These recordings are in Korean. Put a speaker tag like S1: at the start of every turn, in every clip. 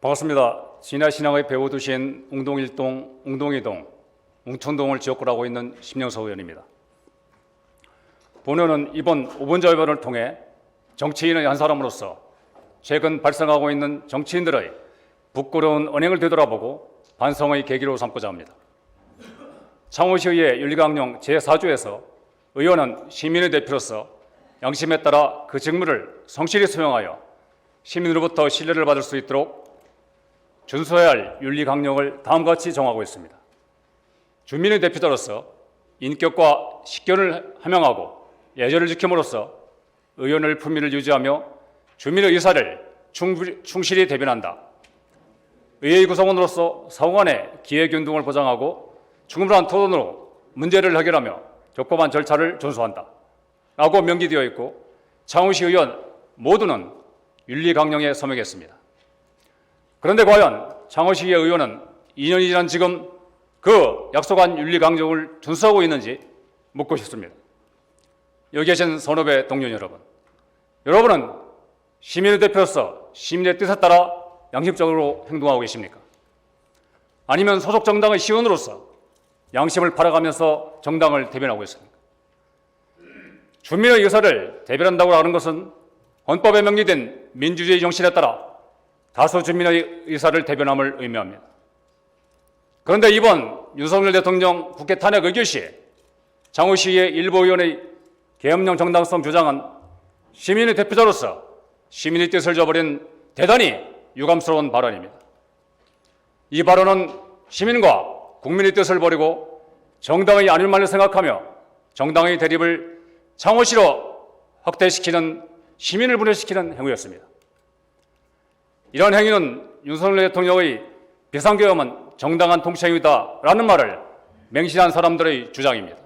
S1: 반갑습니다. 진화신앙의 배우두신 웅동일동, 웅동이동, 웅천동을 지역구로 하고 있는 심영서 의원입니다. 본회의는 이번 5분 자유발언을 통해 정치인의 한 사람으로서 최근 발생하고 있는 정치인들의 부끄러운 언행을 되돌아보고 반성의 계기로 삼고자 합니다. 창원시의회 윤리강령 제4조에서 의원은 시민의 대표로서 양심에 따라 그 직무를 성실히 수행하여 시민으로부터 신뢰를 받을 수 있도록 준수해야 할 윤리강령을 다음과 같이 정하고 있습니다. 주민의 대표자로서 인격과 식견을 함양하고 예절을 지킴으로써 의원의 품위를 유지하며 주민의 의사를 충실히 대변한다. 의회 구성원으로서 상호간의 기회균등을 보장하고 충분한 토론으로 문제를 해결하며 적법한 절차를 준수한다. 라고 명기되어 있고 창원시 의원 모두는 윤리강령에 서명했습니다. 그런데 과연 창원시의 의원은 2년이 지난 지금 그 약속한 윤리강령을 준수하고 있는지 묻고 싶습니다. 여기 계신 선후배 동료 여러분, 여러분은 시민의 대표로서 시민의 뜻에 따라 양심적으로 행동하고 계십니까? 아니면 소속 정당의 시원으로서 양심을 팔아가면서 정당을 대변하고 있습니까? 주민의 의사를 대변한다고 하는 것은 헌법에 명기된 민주주의 정신에 따라 다수 주민의 의사를 대변함을 의미합니다. 그런데 이번 윤석열 대통령 국회 탄핵 의결 시에 창원시의 일부 의원의 계엄령 정당성 주장은 시민의 대표자로서 시민의 뜻을 저버린 대단히 유감스러운 발언입니다. 이 발언은 시민과 국민의 뜻을 버리고 정당의 안일만을 생각하며 정당의 대립을 창원시로 확대시키는 시민을 분열시키는 행위였습니다. 이런 행위는 윤석열 대통령의 비상계엄은 정당한 통치행위다라는 말을 맹신한 사람들의 주장입니다.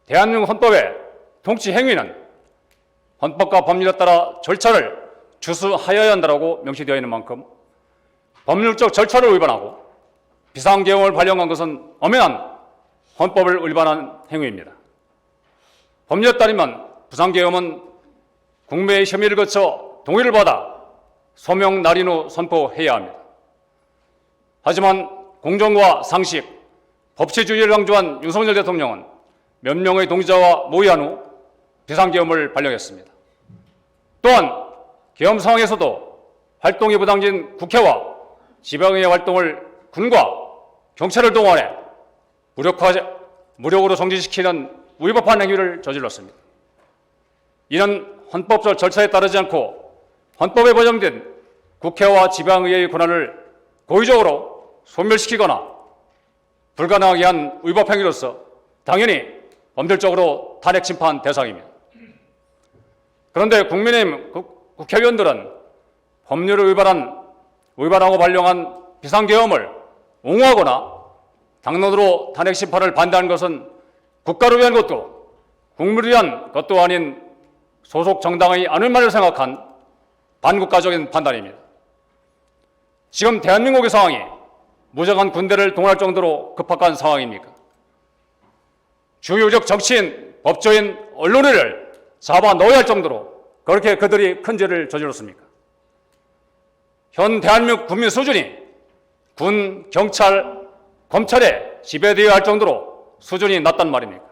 S1: 대한민국 헌법의 통치행위는 헌법과 법률에 따라 절차를 준수하여야 한다고 명시되어 있는 만큼 법률적 절차를 위반하고 비상계엄을 발령한 것은 엄연한 헌법을 위반한 행위입니다. 법률에 따르면 비상계엄은 국무회의 심의를 거쳐 동의를 받아 소명 날인 후 선포해야 합니다. 하지만 공정과 상식, 법치주의를 강조한 윤석열 대통령은 몇 명의 동의자와 모의한 후 비상계엄을 발령했습니다. 또한 계엄 상황에서도 활동이 부당진 국회와 지방의회 활동을 군과 경찰을 동원해 무력으로 정지시키는 위법한 행위를 저질렀습니다. 이는 헌법적 절차에 따르지 않고 헌법에 보장된 국회와 지방의회의 권한을 고의적으로 소멸시키거나 불가능하게 한 위법 행위로서 당연히 법률적으로 탄핵 심판 대상입니다. 그런데 국민의힘 국회의원들은 법률을 위반하고 발령한 비상계엄을 옹호하거나 당론으로 탄핵 심판을 반대하는 것은 국가를 위한 것도 국민을 위한 것도 아닌 소속 정당의 안일만을 생각한 반국가적인 판단입니다. 지금 대한민국의 상황이 무장한 군대를 동원할 정도로 급박한 상황입니까? 주요적 정치인, 법조인, 언론인을 잡아 넣어야 할 정도로 그렇게 그들이 큰 죄를 저질렀습니까? 현 대한민국 국민 수준이 군, 경찰, 검찰에 지배되어야 할 정도로 수준이 낮단 말입니까?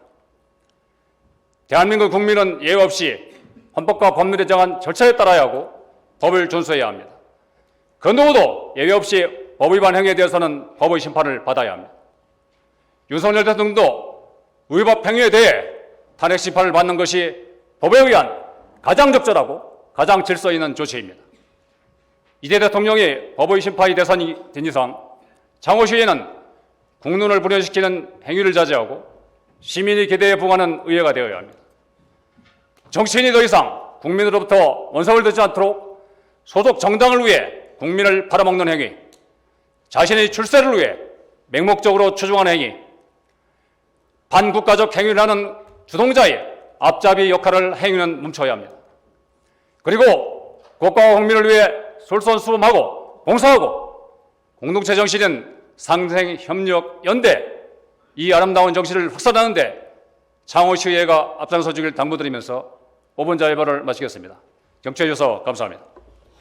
S1: 대한민국 국민은 예외 없이 헌법과 법률에 정한 절차에 따라야 하고 법을 준수해야 합니다. 그 누구도 예외 없이 법 위반 행위에 대해서는 법의 심판을 받아야 합니다. 윤석열 대통령도 위법 행위에 대해 탄핵 심판을 받는 것이 법에 의한 가장 적절하고 가장 질서 있는 조치입니다. 이대 대통령이 법의 심판이 대상이 된 이상 창원시의회는 국론을 분열시키는 행위를 자제하고 시민의 기대에 부응하는 의회가 되어야 합니다. 정치인이 더 이상 국민으로부터 원석을 듣지 않도록 소속 정당을 위해 국민을 팔아먹는 행위, 자신의 출세를 위해 맹목적으로 추종하는 행위, 반국가적 행위를 하는 주동자의 앞잡이 역할을 행위는 멈춰야 합니다. 그리고 국가와 국민을 위해 솔선수범하고 봉사하고 공동체 정신인 상생, 협력, 연대, 이 아름다운 정신을 확산하는 데 창원시의회가 앞장서 주길 당부드리면서 5분 자유발언을 마치겠습니다. 경청해 주셔서 감사합니다.